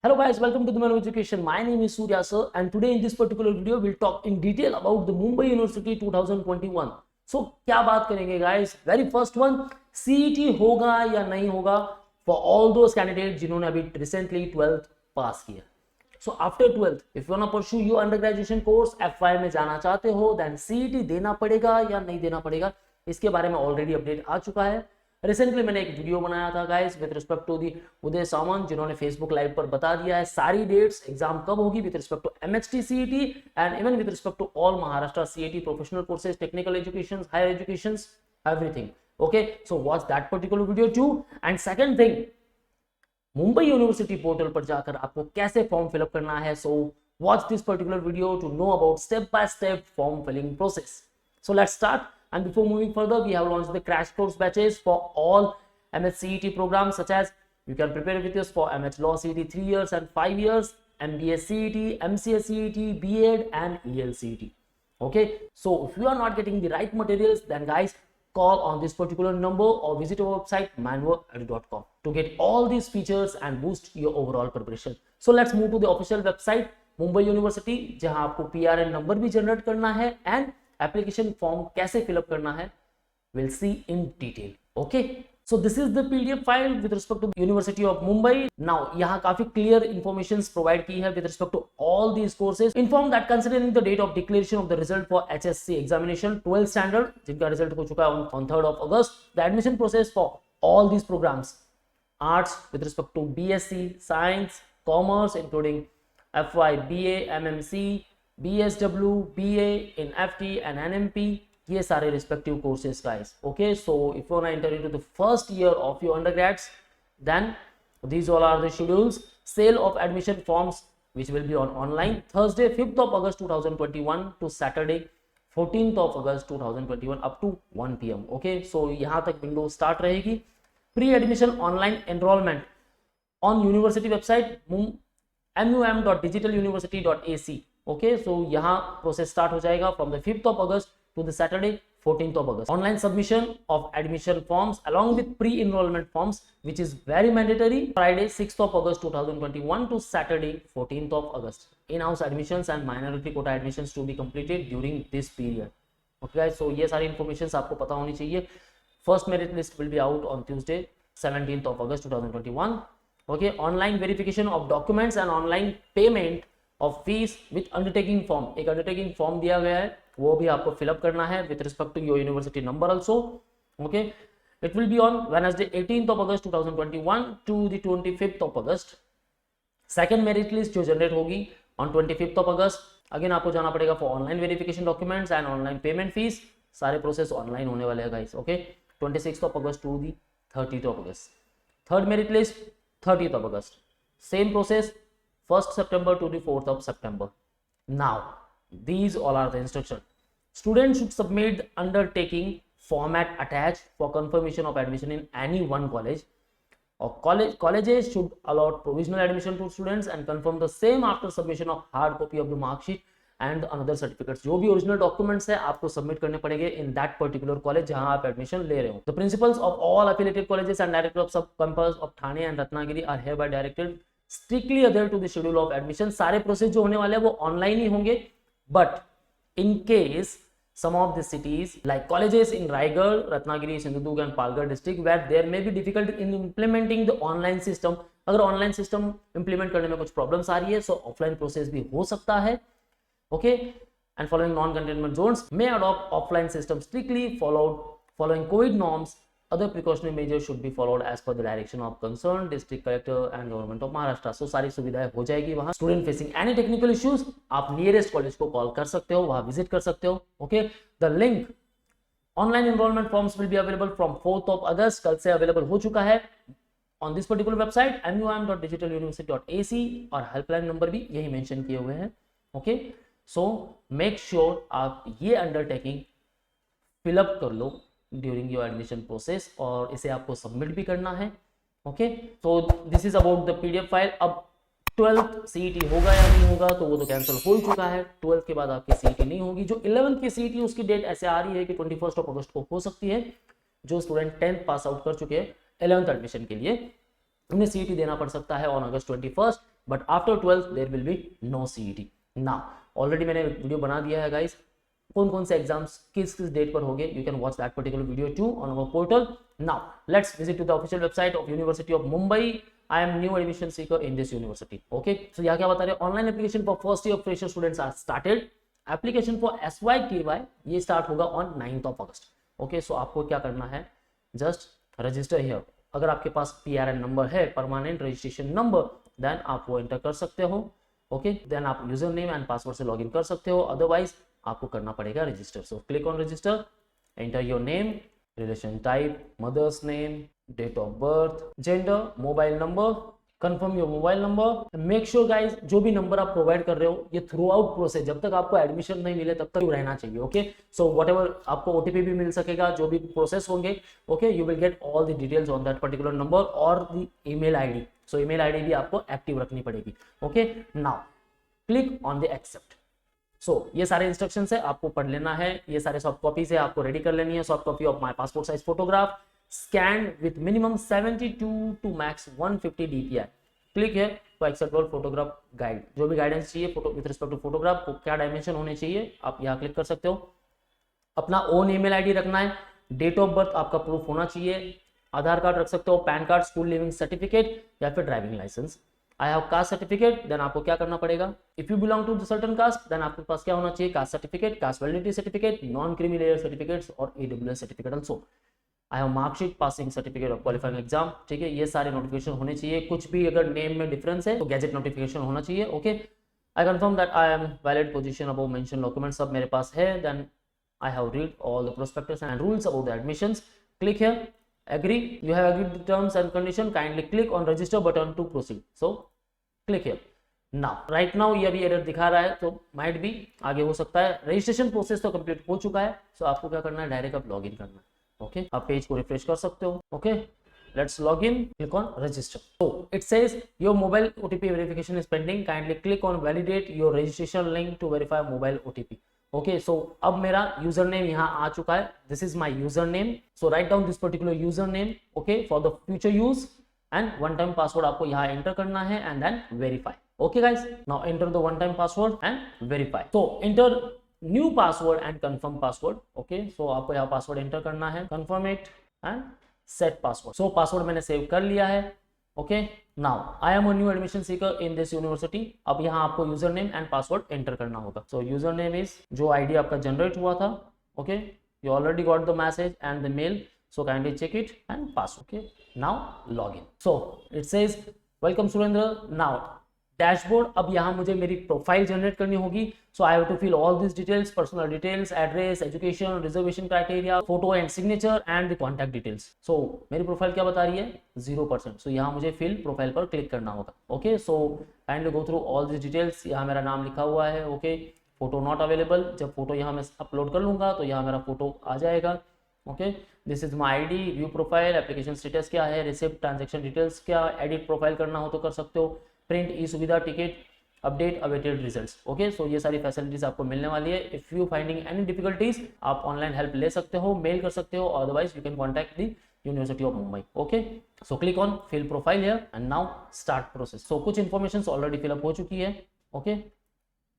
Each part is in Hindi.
Hello guys, welcome to the Man of Education. My name is Surya sir, and today in this particular video we'll talk in detail about the Mumbai University 2021. So क्या बात करेंगे guys? Very first one, CET होगा या नहीं होगा for all those candidates जिन्होंने अभी recently 12th पास किया. So after 12th, if you wanna pursue your undergraduation course, FY में जाना चाहते हो, then CET देना पड़ेगा या नहीं देना पड़ेगा, इसके बारे में ऑलरेडी अपडेट आ चुका है. रिसेंटली मैंने एक वीडियो बनाया था guys with respect to the Uday Samant, जिन्होंने फेसबुक लाइव पर बता दिया है सारी डेट्स, एग्जाम कब होगी with respect to MHT CET and even with respect to all Maharashtra CET professional courses, technical education, higher education, everything. Okay, so watch that particular video too. And second thing, Mumbai university portal पर जाकर आपको कैसे फॉर्म फिलअप करना है. So watch this particular video to know about step by step form filling process. So let's start. And before moving further, we have launched the crash course batches for all MHCET programs, such as you can prepare with us for MH Law CET 3 years and 5 years, MBA CET, MCA CET, B.Ed and EL CET. Okay, so if you are not getting the right materials, then guys, call on this particular number or visit our website manworkedu.com to get all these features and boost your overall preparation. So let's move to the official website Mumbai University, जहां आपको PRN नंबर भी जनरेट करना है एंड एप्लीकेशन फॉर्म कैसे फिलअप करना है will see in detail. Okay, so this is the PDF file with respect to university of Mumbai. Now यहाँ काफी क्लियर इंफॉर्मेशन प्रोवाइड की है with respect to all these courses. Inform that considering the date of declaration of the result for HSC examination 12th standard, जिनका रिजल्ट हो चुका है on 3rd of August, the admission process for all these programs, arts with respect to BSc, science, commerce including FY, BA, MMC, BSW, BA in FT and NMP, ये सारे respective courses guys. Okay, so if you want to enter into the first year of your undergrads, then these all are the schedules. Sale of admission forms which will be on online Thursday 5th of August 2021 to Saturday 14th of August 2021 up to 1 PM. Okay, so यहाँ तक window start रहेगी. Pre-admission online enrollment on university website mum.digitaluniversity.ac. Okay, so यहाँ प्रोसेस स्टार्ट हो जाएगा from the 5th of August to the Saturday 14th of August. Online submission of admission forms along with pre-enrollment forms which is very mandatory Friday 6th of August 2021 to Saturday 14th of August. In-house admissions and minority quota admissions to be completed during this period. Okay guys, so ये सारी informations आपको पता होनी चाहिए. First merit list will be out on Tuesday 17th of August 2021. Okay, online verification of documents and online payment of fees with undertaking form. एक अंडरटेकिंग फॉर्म दिया गया है, वो भी आपको फिलअप करना है with respect to your university number also. Okay, it will be on Wednesday 18th of August 2021 to the 25th of August. Second merit list जो जनरेट होगी on 25th of August. Again आपको जाना पड़ेगा for online verification documents and online payment fees. सारे प्रोसेस ऑनलाइन होने वाले हैं guys. Okay, 26th of August to the 30th of August. Third merit list 30th of August. Same process 1st September to the 4th of September. Now, these all are the instructions. Students should submit the undertaking format attached for confirmation of admission in any one college. Or colleges should allot provisional admission to students and confirm the same after submission of hard copy of the mark sheet and another certificates. जो भी original documents है आपको submit करने पड़ेंगे in that particular college जहां आप admission ले रहे हो. The principals of all affiliated colleges and directors of sub-campus of Thane and Ratnagiri are hereby directed strictly adhere to the schedule of admission. सारे प्रोसेस जो होने वाले हैं वो ऑनलाइन ही होंगे, but in case some of the cities like colleges in Raigad, Ratnagiri, Sindhudurg and Palghar district where there may be difficult in implementing the online system. अगर ऑनलाइन सिस्टम इंप्लीमेंट करने में कुछ प्रॉब्लम्स आ रही है, सो ऑफलाइन प्रोसेस भी हो सकता है. Okay, and following non containment zones may adopt offline system strictly following Covid norms. Other precautionary measures should be followed as per the direction of concerned district collector and government of Maharashtra. So सारी सुविधाएं हो जाएगी वहां. Student facing any technical issues, आप nearest college को कॉल कर सकते हो, वहां विजिट कर सकते हो. Okay, the link online enrollment forms will be available from 4th of August. कल से अवेलेबल हो चुका है on this particular website mum.digitaluniversity.ac और हेल्पलाइन नंबर भी यही मेंशन किए हुए हैं. Okay, so make sure आप ये अंडरटेकिंग फिलअप कर लो ड्यूरिंग योर एडमिशन प्रोसेस और इसे आपको सबमिट भी करना है. ओके, तो this is about the PDF file. अब 12th CET होगा या नहीं होगा तो वो तो कैंसिल हो चुका है. 12th के बाद आपकी CET नहीं होगी. जो 11th की CET उसकी डेट ऐसे आ रही है कि 21st of August को हो सकती है. जो स्टूडेंट 10th पास आउट कर चुके हैं 11th एडमिशन के लिए, उन्हें CET देना पड़ सकता है on August 21st. But after 12th there will be no CET। Now already मैंने वीडियो बना दिया है गाइस, कौन कौन से एग्जाम्स किस किस डेट पर होंगे, you can watch that particular video too on our portal. Now let's visit to the official website of university of Mumbai. I am new admission seeker in this university. Okay, so यहाँ क्या बता रहे हैं, online application for first year fresher students are started. Application for SYKY ये स्टार्ट होगा on 9th of August। Okay, so आपको क्या करना है, जस्ट रजिस्टर हियर। अगर आपके पास PRN नंबर है, परमानेंट रजिस्ट्रेशन नंबर, देन आप वो एंटर कर सकते हो। ओके, देन आप यूजर नेम एंड पासवर्ड से लॉगिन कर सकते हो, अदरवाइज आपको करना पड़ेगा register. So click on register, enter your name, relation type, mother's name, date of birth, gender, mobile number, confirm your mobile number. Make sure guys जो भी नंबर आप प्रोवाइड कर रहे हो ये थ्रू आउट प्रोसेस, जब तक आपको एडमिशन नहीं मिले तब तक रहना चाहिए। ओके, सो वट एवर आपको OTP भी मिल सकेगा, जो भी प्रोसेस होंगे, okay, you will get all the details on that particular number और the email ID। So email ID भी आपको एक्टिव रखनी पड़ेगी। Okay, now click on the accept. So ये सारे इंस्ट्रक्शंस है, आपको पढ़ लेना है, ये सारे सॉफ्ट कॉपीज है, आपको रेडी कर लेनी है। Soft copy of my passport size photograph scanned with minimum 72 to max 150 DPI। Click है तो एक्सेप्ट ऑल फोटोग्राफ गाइड, जो भी गाइडेंस चाहिए photo with respect to photograph को, क्या डायमेंशन होने चाहिए आप यहाँ क्लिक कर सकते हो। अपना ओन ईमेल ID रखना है, डेट ऑफ बर्थ आपका प्रूफ होना चाहिए, आधार कार्ड रख सकते हो, PAN card, school leaving certificate या फिर driving licence. I have caste certificate, then आपको क्या करना पड़ेगा, if you belong to certain caste then आपके पास क्या होना चाहिए, caste certificate, caste validity certificate, non creamy layer certificates और AWS certificate also. I have marksheet, passing certificate of qualifying exam. ठीक है, ये सारे नोटिफिकेशन होने चाहिए। कुछ भी अगर नेम में डिफरेंस है तो गैजेट नोटिफिकेशन होना चाहिए। Okay, I confirm that I am valid position above mention document सब मेरे पास है। Then I have read all the prospectus and rules about the admissions. Click here, agree, you have agreed the terms and condition, kindly click on register button to proceed. So click here. Now right now ये अभी एरर दिखा रहा है तो माइट भी आगे हो सकता है। रजिस्ट्रेशन प्रोसेस तो कंप्लीट हो चुका है, सो आपको क्या करना है, डायरेक्ट अब लॉग इन करना है। ओके, आप पेज को रिफ्रेश कर सकते हो। Okay, let's log in, click on register. So it says your mobile OTP verification is pending, kindly click on validate your registration link to verify mobile OTP। Okay, so अब मेरा यूजर नेम यहाँ आ चुका है, this is my user name. So write down this particular user name, okay, for the future use, and one time password आपको यहाँ एंटर करना है and then verify. Okay guys, now enter the one time password and verify. So enter new password and confirm password. Okay, so आपको यहाँ पासवर्ड एंटर करना है, confirm it and set password. So password मैंने सेव कर लिया है। Okay, now I am a new admission seeker in this university. अब यहाँ आपको user name and password enter करना होगा। सो यूजर नेम इज जो ID आपका जनरेट हुआ था। Okay, you already got the message and the mail, so kindly check it and pass. Okay, now log in. So it says welcome Surendra. Now dashboard, अब यहाँ मुझे मेरी प्रोफाइल जनरेट करनी होगी। So I have to fill all this details, personal details, address, education, reservation criteria, photo and signature and the contact details. So मेरी प्रोफाइल क्या बता रही है, 0%। सो यहाँ मुझे फिल प्रोफाइल पर क्लिक करना होगा। Okay, so kindly go through all this details. यहाँ मेरा नाम लिखा हुआ है। ओके, फोटो नॉट अवेलेबल, जब फोटो यहाँ मैं अपलोड कर लूंगा तो यहाँ मेरा फोटो आ जाएगा। Okay, this is my ID, view profile, application status क्या है, रिसिप्ट, ट्रांजैक्शन डिटेल्स क्या, एडिट प्रोफाइल करना हो तो कर सकते हो, प्रिंट, ई सुविधा, ticket, update, awaited results. Okay, so ये सारी फैसिलिटीज आपको मिलने वाली है। If you finding any difficulties आप ऑनलाइन हेल्प ले सकते हो, मेल कर सकते हो, otherwise you can contact the university of Mumbai. Okay, so click on fill profile here and now start process. So कुछ इन्फॉर्मेशन ऑलरेडी फिलअप हो चुकी है। Okay,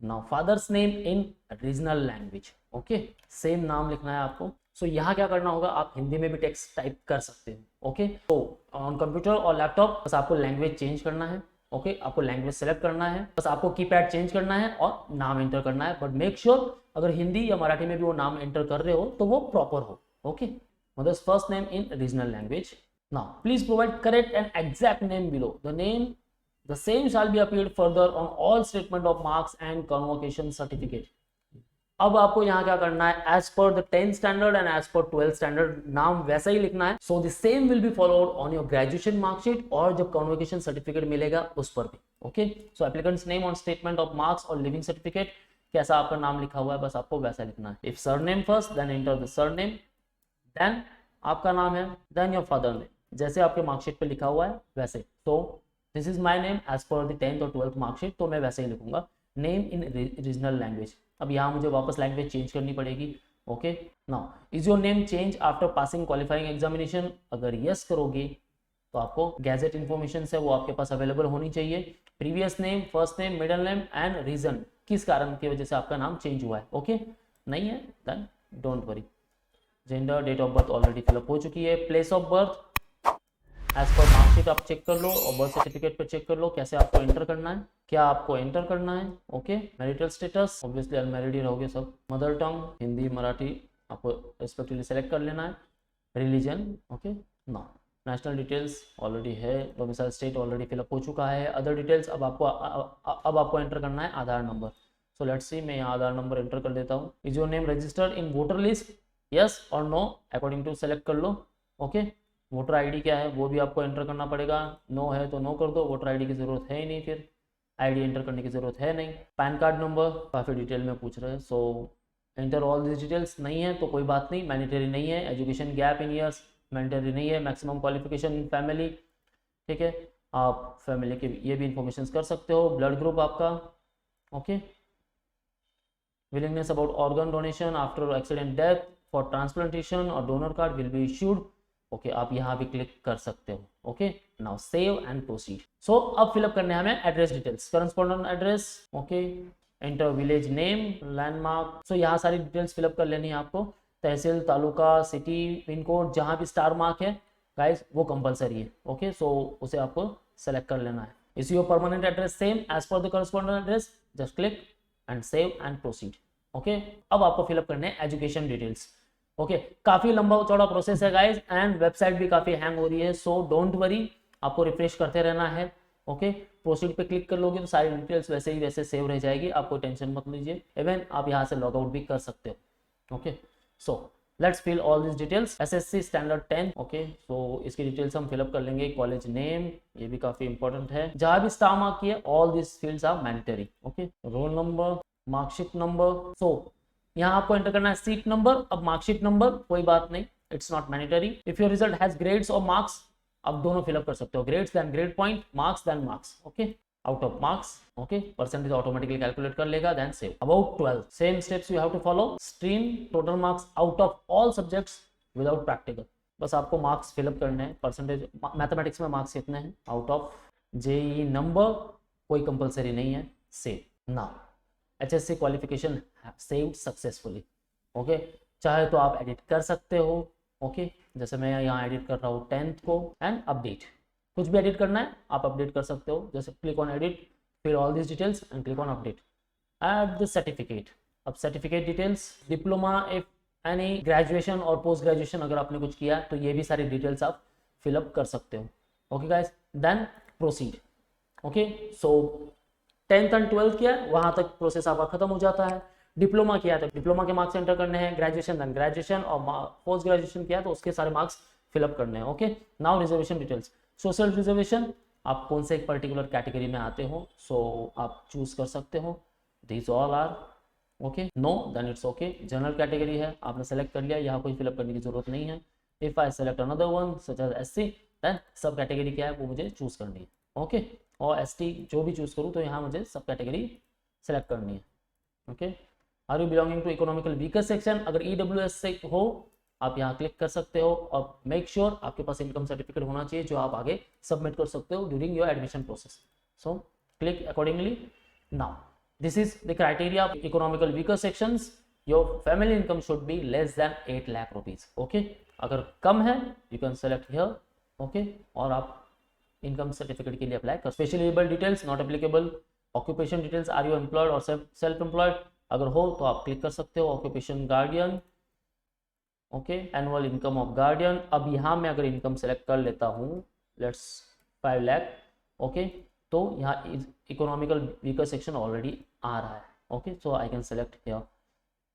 now father's name in regional language. Okay, same नाम लिखना है आपको। सो यहाँ क्या करना होगा, आप हिंदी में भी टेक्स्ट टाइप कर सकते हो। ओके, तो ऑन कंप्यूटर और लैपटॉप बस आपको लैंग्वेज चेंज करना है। ओके, आपको लैंग्वेज सेलेक्ट करना है, बस आपको कीपैड चेंज करना है और नाम एंटर करना है। बट मेक श्योर अगर हिंदी या मराठी में भी वो नाम एंटर कर रहे हो तो वो प्रॉपर हो। Okay, mother's first name in regional language. Now please provide correct and exact name below the name, the same shall be appeared further on all statement of marks and convocation certificate। अब आपको यहाँ क्या करना है, as per the 10th standard and as per 12th standard नाम वैसा ही लिखना है। So the same will be followed on your graduation marksheet और जब कॉन्वोकेशन सर्टिफिकेट मिलेगा उस पर भी। Okay, so applicants name on statement of marks और लिविंग सर्टिफिकेट कैसा आपका नाम लिखा हुआ है बस आपको वैसा लिखना है। If surname first then enter the surname, then आपका नाम है, देन योर फादर नेम जैसे आपके मार्कशीट पे लिखा हुआ है वैसे। तो this is my name as per the 10th और 12th मार्कशीट, तो मैं वैसे ही लिखूंगा। नेम इन रीजनल लैंग्वेज, अब यहाँ मुझे वापस लैंग्वेज चेंज करनी पड़ेगी। Okay, now is your name change after passing qualifying examination, अगर यस करोगे तो आपको गैजेट इन्फॉर्मेशन है वो आपके पास अवेलेबल होनी चाहिए। Previous name, first name, middle name and reason, किस कारण की वजह से आपका नाम चेंज हुआ है। ओके, नहीं है then don't worry. Gender, date of birth already fill up हो चुकी है। Place of birth as per marksheet आप चेक कर लो और बर्थ सर्टिफिकेट पे चेक कर लो कैसे आपको एंटर करना है, क्या आपको एंटर करना है। Okay, marital status obviously unmarried ही रहोगे सब। मदर टंग हिंदी मराठी आपको रिस्पेक्टिवली सेलेक्ट कर लेना है। रिलीजन ओके ना। नेशनल डिटेल्स ऑलरेडी है। डोमिसाइल स्टेट ऑलरेडी फिलअप हो चुका है। अदर डिटेल्स अब आपको एंटर करना है आधार नंबर। सो लेट्स सी, मैं यहाँ आधार नंबर एंटर कर देता हूँ। Is your name registered in voter list, yes और नो अकॉर्डिंग टू सेलेक्ट कर लो। ओके, वोटर आईडी क्या है वो भी आपको एंटर करना पड़ेगा। नो है तो नो कर दो, वोटर आईडी की ज़रूरत है ही नहीं, फिर आईडी एंटर करने की ज़रूरत है नहीं। पैन कार्ड नंबर काफ़ी डिटेल में पूछ रहे हैं, सो एंटर ऑल दिस डिटेल्स। नहीं है तो कोई बात नहीं, मैंडेटरी नहीं है। Education gap in years mandatory नहीं है। मैक्सिमम क्वालिफिकेशन इन फैमिली, ठीक है, आप फैमिली के ये भी इंफॉर्मेशन कर सकते हो। ब्लड ग्रुप आपका okay. Willingness about organ donation after accident death for transplantation और donor card will be issued. Okay, आप यहाँ भी क्लिक कर सकते हो। Okay, now save and proceed. So अब फिलअप करने हैं हमें address details, correspondent address. Okay, enter village name, landmark. So यहाँ सारी डिटेल्स फिलअप कर लेनी है आपको। Tehsil, taluka, city, pin code, जहाँ भी स्टार मार्क है गाइस वो कंपलसरी है। ओके, सो उसे आपको सेलेक्ट कर लेना है। Is your permanent address same as per the correspondent address, just click and save and proceed. Okay, अब आपको फिलअप करने हैं एजुकेशन डिटेल्स। ओके, काफी लंबा चौड़ा प्रोसेस है गाइस एंड वेबसाइट भी काफी हैंग हो रही है, सो डोंट वरी, आपको रिफ्रेश करते रहना है। ओके, प्रोसीड पे क्लिक कर लोगे तो सारी डिटेल्स वैसे ही वैसे सेव रह जाएगी, आपको टेंशन मत लीजिए। इवन आप यहाँ से लॉग आउट भी कर सकते हो। Okay, so let's fill all this details. SSC standard 10। Okay, so इसकी डिटेल्स हम फिलअप कर लेंगे। कॉलेज नेम ये भी काफी इंपॉर्टेंट है। जहां भी स्टार मार्क किए all this fields are mandatory. Okay, roll number, marksheet number. So यहाँ आपको एंटर करना है सीट नंबर। अब मार्कशीट नंबर कोई बात नहीं, it's not mandatory. If your result has grades और मार्क्स, आप दोनों फिलअप कर सकते हो। Grades then grade point, marks then marks. Okay, out of marks okay, percentage automatically calculate कर लेगा, then save. About 12 same steps you have to follow. Stream, total marks out of all subjects without practical. बस आपको मार्क्स फिलअप करने हैं। परसेंटेज मैथमेटिक्स में मार्क्स कितने हैं आउट ऑफ। जेईई नंबर कोई कंपलसरी नहीं है, save now. HSC qualification saved successfully. Okay, चाहे तो आप एडिट कर सकते हो। ओके, जैसे मैं यहाँ एडिट कर रहा हूँ 10th को एंड अपडेट। कुछ भी एडिट करना है आप अपडेट कर सकते हो, जैसे क्लिक ऑन एडिट, फिर all this details and click on update. Add the certificate. अब certificate details, diploma, if any graduation और पोस्ट ग्रेजुएशन अगर आपने कुछ किया तो ये भी सारी डिटेल्स आप फिलअप कर सकते हो। Okay guys, then proceed. Okay, so 10th and 12th किया वहां तक प्रोसेस आपका खत्म हो जाता है। डिप्लोमा किया तो डिप्लोमा के मार्क्स एंटर करने हैं। ग्रेजुएशन देन ग्रेजुएशन, और पोस्ट ग्रेजुएशन किया तो उसके सारे मार्क्स फिलअप करने हैं। Okay, now reservation details. Social reservation, आप कौन से एक पर्टिकुलर कैटेगरी में आते हो, सो आप चूज कर सकते हो। These all are okay, no then it's okay. General category है, आपने सेलेक्ट कर लिया, यहाँ कोई फिलअप करने की जरूरत नहीं है। If I select another one such as SC, then sub category क्या है वो मुझे चूज करनी है। ओके, और ST जो भी चूज करूँ तो यहाँ मुझे सब कैटेगरी सेलेक्ट करनी है। Okay, are you belonging to economical weaker section, अगर EWS से हो आप यहाँ क्लिक कर सकते हो, और मेक श्योर आपके पास इनकम सर्टिफिकेट होना चाहिए जो आप आगे सबमिट कर सकते हो during your admission process. So click accordingly. Now this is the criteria of economical weaker sections. Your family income should be less than 8 lakh rupees. Okay, अगर कम है you can select here. Okay, और आप इनकम सर्टिफिकेट के लिए अप्लाई कर। Specially able details not applicable. Occupation details, are you employed और सेल्फ एम्प्लॉयड, अगर हो तो आप क्लिक कर सकते हो। Occupation guardian, okay, annual income of guardian. अब यहाँ मैं अगर इनकम सेलेक्ट कर लेता हूँ, लेट्स 5 लाख। ओके, तो यहाँ इकोनॉमिकल वीकर सेक्शन ऑलरेडी आ रहा है। Okay, so I can select here,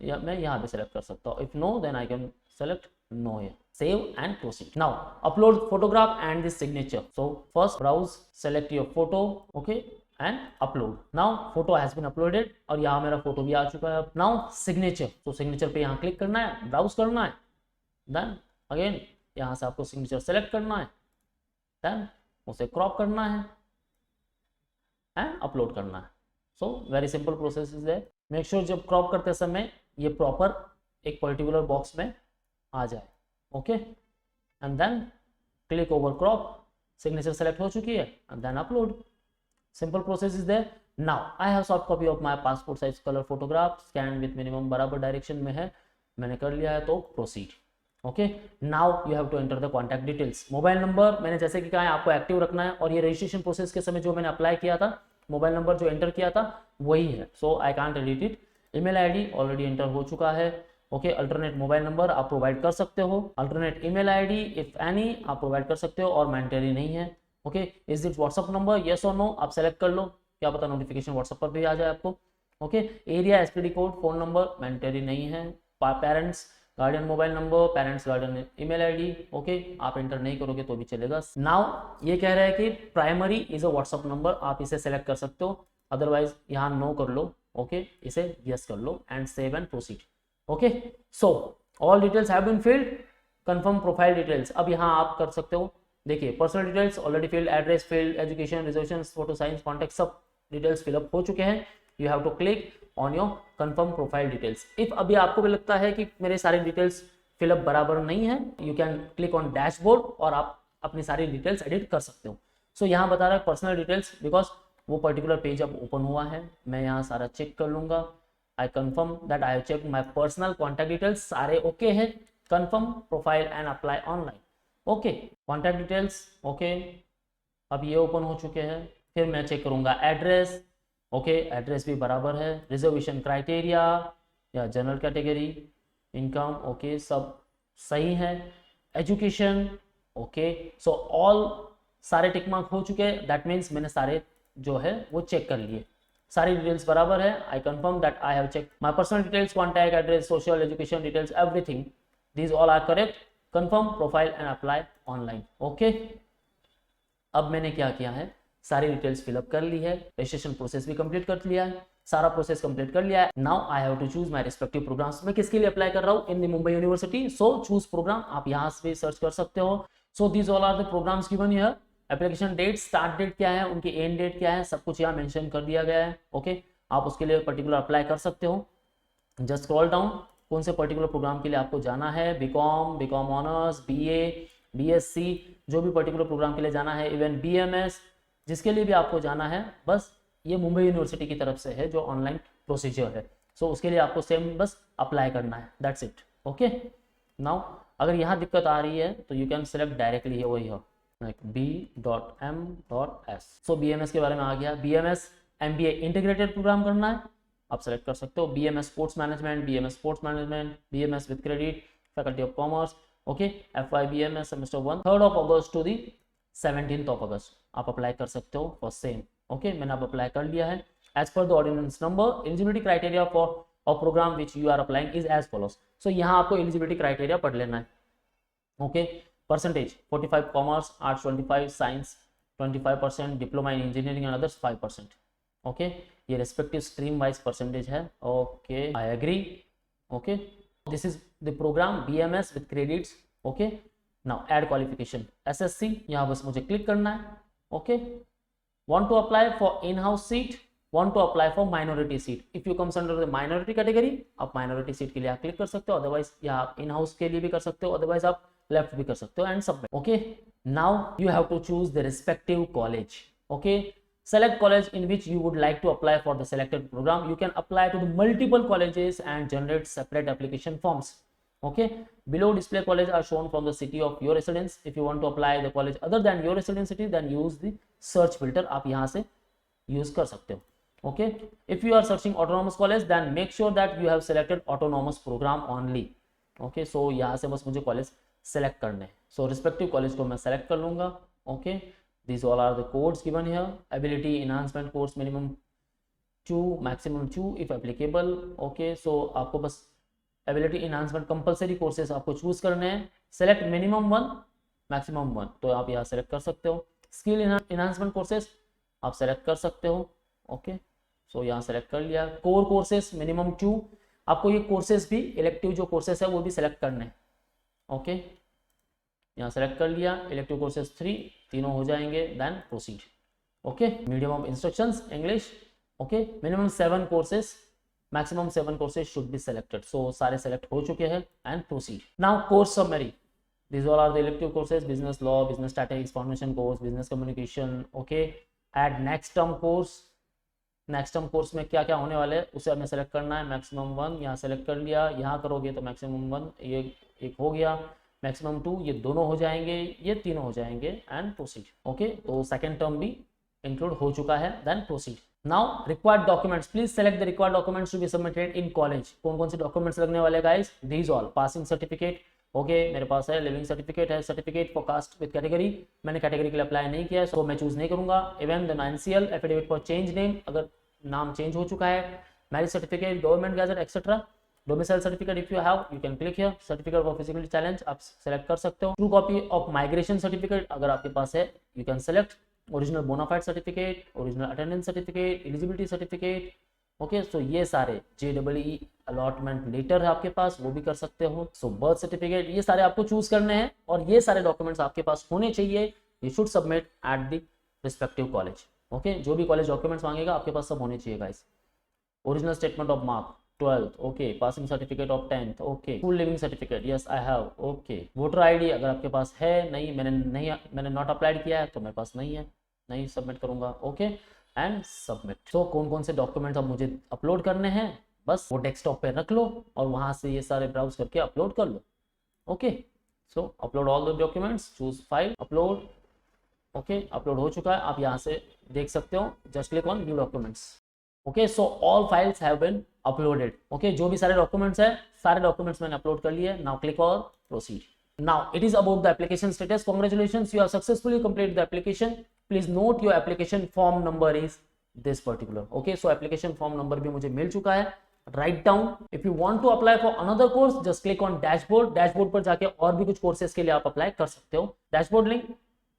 या मैं यहाँ पे सेलेक्ट कर सकता हूँ। If no then I can select no here. Save and proceed. Now upload photograph and the signature. So first browse, select your photo, okay, and upload. Now photo has been uploaded और यहाँ मेरा फोटो भी आ चुका है। Now signature, तो signature पे यहाँ क्लिक करना है, ब्राउज करना है, then again यहाँ से आपको signature सेलेक्ट करना है, then उसे क्रॉप करना है एंड अपलोड करना है। So very simple process is there. Make sure जब क्रॉप करते समय ये प्रॉपर एक पर्टिकुलर बॉक्स में आ जाए। Okay, and then click over crop signature select हो चुकी है, then upload, simple process is there. Now I have soft copy of my passport size colour photograph scan with minimum, बराबर डायरेक्शन में है, मैंने कर लिया है, तो proceed. Okay, now you have to enter the contact details. Mobile number मैंने जैसे कि कहा है आपको एक्टिव रखना है, और ये रजिस्ट्रेशन प्रोसेस के समय जो मैंने अप्लाई किया था, मोबाइल नंबर जो एंटर किया था वही है, so I can't edit it. Email ID already enter हो चुका है। ओके, अल्टरनेट मोबाइल नंबर आप प्रोवाइड कर सकते हो, alternate email ID if any आप प्रोवाइड कर सकते हो, और मैंडेटरी नहीं है। Okay, is this WhatsApp number, yes और नो आप सेलेक्ट कर लो, क्या पता नोटिफिकेशन व्हाट्सअप पर भी आ जाए आपको। Okay, area, STD code, phone number mandatory नहीं है, parents guardian mobile number, parents guardian email ID, okay आप एंटर नहीं करोगे तो भी चलेगा। नाउ ये कह रहा है कि primary is a WhatsApp number, आप इसे सेलेक्ट कर सकते हो, अदरवाइज यहाँ नो कर लो। ओके, इसे यस कर लो and save and proceed. Okay, so all details have been filled, confirm profile details, अब यहाँ आप कर सकते हो। देखिए personal details already filled, address field, education, reservation, photo science, contact, सब डिटेल्स फिलअप हो चुके हैं। You have to click on your confirm profile details. If अभी आपको भी लगता है कि मेरे सारे डिटेल्स फिलअप बराबर नहीं है, you can click on dashboard और आप अपनी सारी डिटेल्स एडिट कर सकते हो। सो यहाँ बता रहा है पर्सनल डिटेल्स, बिकॉज वो पर्टिकुलर पेज अब ओपन हुआ है, मैं यहाँ सारा चेक कर लूंगा। I confirm that I have check my personal contact details, सारे ओके है, confirm profile and apply online. Okay, contact details okay, अब ये ओपन हो चुके हैं। फिर मैं चेक करूंगा एड्रेस, ओके एड्रेस भी बराबर है, रिजर्वेशन क्राइटेरिया या जनरल कैटेगरी, इनकम ओके सब सही है, एजुकेशन ओके, सो ऑल सारे टिक मार्क हो चुके हैं, दैट मीन्स मैंने सारे जो है वो चेक कर लिए, सारी डिटेल्स बराबर है। I confirm that I have check my personal details, contact, address, social, education details, everything these all are correct, confirm profile and apply online. Okay, अब मैंने क्या किया है, सारी डिटेल्स फिलअप कर ली है, रजिस्ट्रेशन प्रोसेस भी कंप्लीट कर लिया है, सारा प्रोसेस कंप्लीट कर लिया है। Now I have to choose my respective programs, मैं किसके लिए अप्लाई कर रहा हूँ, in the Mumbai university, so choose program, आप यहाँ से सर्च कर सकते हो। So these all are the programs given here, application date, start date क्या है, उनकी एंड डेट क्या है, सब कुछ यहाँ मेंशन कर दिया गया है। ओके, आप उसके लिए पर्टिकुलर अप्लाई कर सकते हो। जस्ट स्क्रॉल डाउन, कौन से पर्टिकुलर प्रोग्राम के लिए आपको जाना है, B Com, B Com honours, BA, BSc, जो भी पर्टिकुलर प्रोग्राम के लिए जाना है, इवन बीएमएस, जिसके लिए भी आपको जाना है, बस ये मुंबई यूनिवर्सिटी की तरफ से है जो ऑनलाइन प्रोसीजर है, सो उसके लिए आपको सेम बस अप्लाई करना है, दैट्स इट। ओके, नाउ अगर यहाँ दिक्कत आ रही है तो यू कैन सेलेक्ट डायरेक्टली है वही B.M.S, सो BMS के बारे में आ गया। BMS MBA इंटीग्रेटेड प्रोग्राम करना है, आप सेलेक्ट कर सकते हो, BMS sports management, BMS sports management, BMS with credit, faculty of commerce, okay, FY BMS semester 1, 3rd of August to the 17th of August आप अप्लाई कर सकते हो फॉर सेम। ओके, मैंने अब अप्लाई कर लिया है। As per the ordinance number, eligibility criteria for a program which you are applying is as follows, so यहाँ आपको एलिजिबिलिटी क्राइटेरिया पढ़ लेना है। Okay, percentage 45 commerce, arts 25, science 25%, diploma in engineering and others 5%। Okay, ये रेस्पेक्टिव स्ट्रीम वाइज परसेंटेज है। Okay, I agree. Okay, this is the program BMS with credits. Okay, now add qualification SSC, यहाँ बस मुझे क्लिक करना है। Okay, want to apply for in-house seat, want to apply for minority seat, if you comes under the minority category आप minority seat के लिए आप क्लिक कर सकते हो, अदरवाइज या आप in-house के लिए भी कर सकते हो, अदरवाइज आप लेफ्ट भी कर सकते हो and submit. Okay, now you have to choose the respective college. Okay, select college in which you would like to apply for the selected program, you can apply to the multiple colleges and generate separate application forms। Okay, below display college are shown from the city of your residence, if you want to apply the college other than your residence city then use the search filter, आप यहाँ से यूज कर सकते हो। Okay, if you are searching autonomous college then make sure that you have selected autonomous program only। Okay, so यहाँ से बस मुझे कॉलेज सेलेक्ट करने हैं, so respective कॉलेज को मैं सेलेक्ट कर लूंगा। Okay, these all are the codes given here, ability enhancement course minimum 2, maximum 2 if applicable। Okay, so आपको बस एबिलिटी इनहांसमेंट कंपलसरी कोर्सेज आपको चूज करने हैं, सेलेक्ट मिनिमम 1 मैक्सिमम 1, तो आप यहाँ सेलेक्ट कर सकते हो। स्किल इनहांसमेंट कोर्सेज आप सेलेक्ट कर सकते हो। ओके, सो यहाँ सेलेक्ट कर लिया। कोर कोर्सेज मिनिमम 2, आपको ये कोर्सेज भी इलेक्टिव जो कोर्सेज है वो भी सेलेक्ट करने हैं। ओके, यहाँ सेलेक्ट कर लिया। इलेक्टिव कोर्सेज 3 तीनों हो जाएंगे, then proceed. Okay, medium of instructions English. Okay, minimum 7 courses, maximum 7 courses should be selected, so सारे select हो चुके हैं and proceed। now course summary, These all are the elective courses: business law, business statistics, foundation course, business communication. Okay, add next term course. Next term course में क्या क्या होने वाले हैं उसे हमें सेलेक्ट करना है. मैक्सिमम 1 यहाँ सेलेक्ट कर लिया, यहाँ करोगे तो मैक्सिमम 1 ये एक हो गया, मैक्सिमम 2 ये दोनों हो जाएंगे, ये तीनों हो जाएंगे एंड प्रोसीड. ओके, तो सेकंड टर्म भी इंक्लूड हो चुका है. Then proceed. Now required documents, please select the required documents to be submitted in college. कौन कौन से डॉक्यूमेंट्स लगने वाले guys? These all: passing certificate. Okay, मेरे पास है. लिविंग सर्टिफिकेट है. Certificate for caste with category, मैंने कैटेगरी के लिए अप्लाई नहीं किया है सो मैं चूज नहीं करूंगा. Even the NCL, affidavit for change name, अगर नाम चेंज हो चुका है. Marriage certificate, government gazette etcetera. Domicile certificate if you have you can click here. Certificate of physical challenge आप सेलेक्ट कर सकते हो. True copy of migration certificate अगर आपके पास है you can select. Original bonafide certificate, original attendance certificate, eligibility certificate. Okay, so ये सारे JEE अलॉटमेंट लेटर है आपके पास, वो भी कर सकते हो. सो बर्थ सर्टिफिकेट, ये सारे आपको चूज करने हैं और ये सारे डॉक्यूमेंट्स आपके पास होने चाहिए. You should submit at the respective college. Okay, जो भी कॉलेज डॉक्यूमेंट्स मांगेगा आपके पास सब होने चाहिए guys. Original statement of mark 12th. Okay, passing certificate of 10th. Okay, full leaving certificate, yes I have. Okay, voter ID अगर आपके पास है, मैंने नॉट अप्लाइड किया है तो मेरे पास नहीं है, नहीं सबमिट करूंगा. Okay, and submit. सो कौन कौन से डॉक्यूमेंट्स अब मुझे अपलोड करने हैं, बस वो डेस्कटॉप पे रख लो और वहां से ये सारे ब्राउज करके अपलोड कर लो. Okay, so upload all the documents, choose file, upload. Okay, upload हो चुका है, आप यहाँ से देख सकते हो. Just click on new documents. Okay, so all files have been uploaded. Okay, जो भी सारे डॉक्यूमेंट्स है सारे डॉक्यूमेंट्स मैंने अपलोड कर लिए. Now click on proceed. Now it is about the application status. Congratulations, you have successfully completed the application. Please note your application form number is this particular. Okay, so application form number भी मुझे मिल चुका है. Right down. If you want to apply for another course just click on dashboard. Dashboard पर जाके और भी कुछ कोर्सेज के लिए आप अप्लाई कर सकते हो. Dashboard link,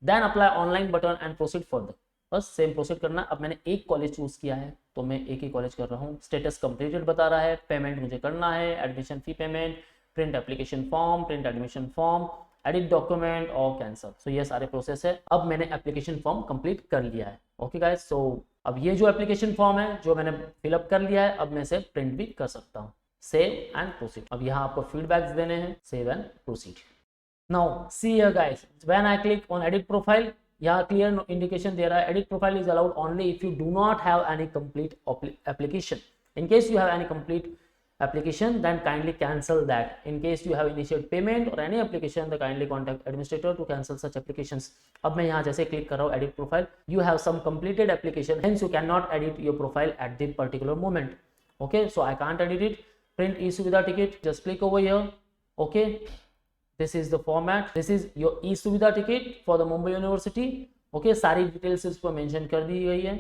then apply online button and proceed further. बस सेम प्रोसीड करना. अब मैंने एक कॉलेज चूज किया है तो मैं एक ही कॉलेज कर रहा हूँ. स्टेटस कंप्लीटेड बता रहा है. पेमेंट मुझे करना है, admission fee payment, print application form, print admission form, edit document और कैंसल. सो ये सारे प्रोसेस है. अब मैंने एप्लीकेशन फॉर्म कंप्लीट कर लिया है. ओके गाइस, सो अब ये जो एप्लीकेशन फॉर्म है जो मैंने फिलअप कर लिया है, अब मैं इसे प्रिंट भी कर सकता हूँ. Save and proceed. अब यहाँ आपको फीडबैक्स देने हैं. Save and proceed. Now see here guys, when I click on edit profile, यहाँ clear indication दे रहा है edit profile is allowed only if you do not have any complete application. In case you have any complete application, then kindly cancel that. In case you have initiated payment or any application, then kindly contact administrator to cancel such applications. अब मैं यहाँ जैसे click कर रहा हूँ edit profile, you have some completed application, hence you cannot edit your profile at the particular moment. Okay, so I can't edit it. Print e-Suvidha ticket, just click over here. Okay. This is the format. This is your e-Suvidha ticket for the Mumbai University. Okay, सारी डिटेल्स इस पर मेंशन कर दी गई है.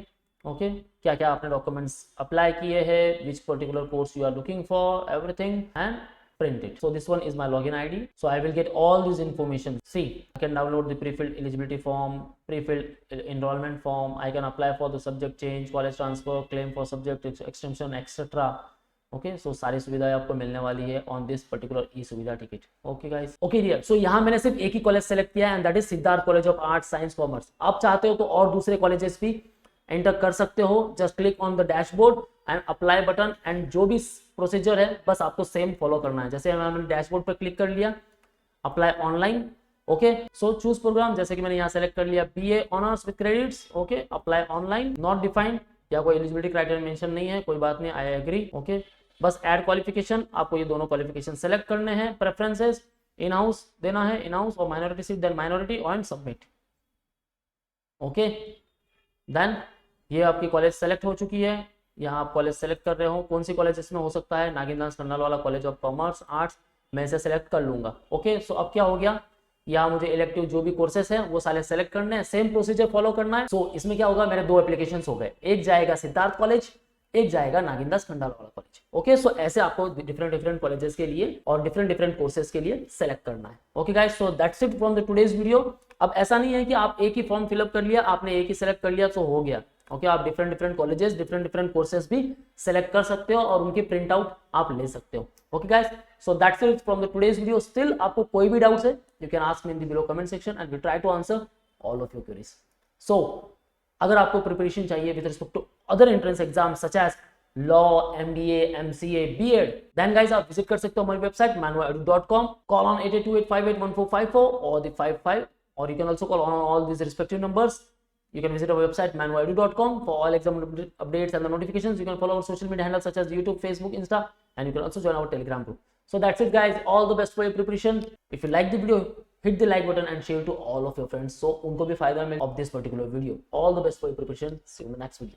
ओके, क्या क्या आपने डॉक्यूमेंट्स अप्लाई किए हैं, which particular course you are looking for, everything and print it. So this one is my login ID. So I will get all this information. See, I can download the pre-filled eligibility form, pre-filled enrollment form. I can apply for the subject change, college transfer, claim for subject extension, etc. Okay, so सारी सुविधाएं आपको मिलने वाली है ऑन दिस पर्टिकुलर ई-सुविधा ticket. Okay guys, okay dear. So यहाँ मैंने सिर्फ एक ही कॉलेज सेलेक्ट किया है and that is Siddharth college of arts science commerce. आप चाहते हो तो और दूसरे कॉलेजेस भी एंटर कर सकते हो. Just click on the dashboard and apply button and जो भी प्रोसीजर है बस आपको सेम फॉलो करना है. जैसे मैंने डैशबोर्ड पर क्लिक कर लिया, apply online. Okay, so choose program, जैसे कि मैंने यहाँ सेलेक्ट कर लिया BA honours with credits. Okay, apply online. Not defined, या कोई एलिजिबिलिटी क्राइटेरिया मेंशन नहीं है, कोई बात नहीं, आई एग्री. ओके, बस ऐड क्वालिफिकेशन, आपको ये दोनों क्वालिफिकेशन सेलेक्ट करने हैं. प्रेफरेंसेस इन हाउस देना है, इन हाउस, और minority seat then minority and submit. Okay, then ये आपकी कॉलेज सेलेक्ट हो चुकी है. यहाँ आप कॉलेज सेलेक्ट कर रहे हो, कौन सी कॉलेज इसमें हो सकता है, Nagindas Khandalawala college of commerce arts, मैं इसे सेलेक्ट कर लूंगा. ओके, सो अब क्या हो गया, यहाँ मुझे इलेक्टिव जो भी कोर्सेस हैं वो सारे सेलेक्ट करने हैं, सेम प्रोसीजर फॉलो करना है. सो इसमें क्या होगा, मेरे दो एप्लीकेशन हो गए, एक जाएगा सिद्धार्थ कॉलेज, एक जाएगा नागिनदास खंडालवाला कॉलेज. ओके, सो ऐसे आपको डिफरेंट कॉलेजेस के लिए और डिफरेंट कोर्सेज के लिए सेलेक्ट करना है. Okay guys, so that's it from the today's video. अब ऐसा नहीं है कि आप एक ही फॉर्म फिलअप कर लिया, आपने एक ही सेलेक्ट कर लिया तो हो गया. ओके, आप डिफरेंट कॉलेजेस, डिफरेंट कोर्सेज भी सेलेक्ट कर सकते हो और उनके प्रिंट आउट आप ले सकते हो. Okay guys, so that's it from the today's video. Still आपको कोई भी डाउट्स है, you can ask me in the below comment section and we try to answer all of your queries. So अगर आपको प्रिपरेशन चाहिए with respect to other entrance exam such as law, MBA, MCA, B.Ed, then guys आप विजिट कर सकते हो हमारी website manvoedu.com, call on 8828581454 or the 55, or you can also call on all these respective numbers. You can visit our website manvoedu.com for all exam updates and the notifications. You can follow our social media handles such as YouTube, Facebook, Insta, and you can also join our Telegram group. So that's it guys, all the best for your preparation. If you like the video, hit the like button and share to all of your friends so उनको भी फायदा मिले of this particular video. All the best for your preparation. See you in the next video.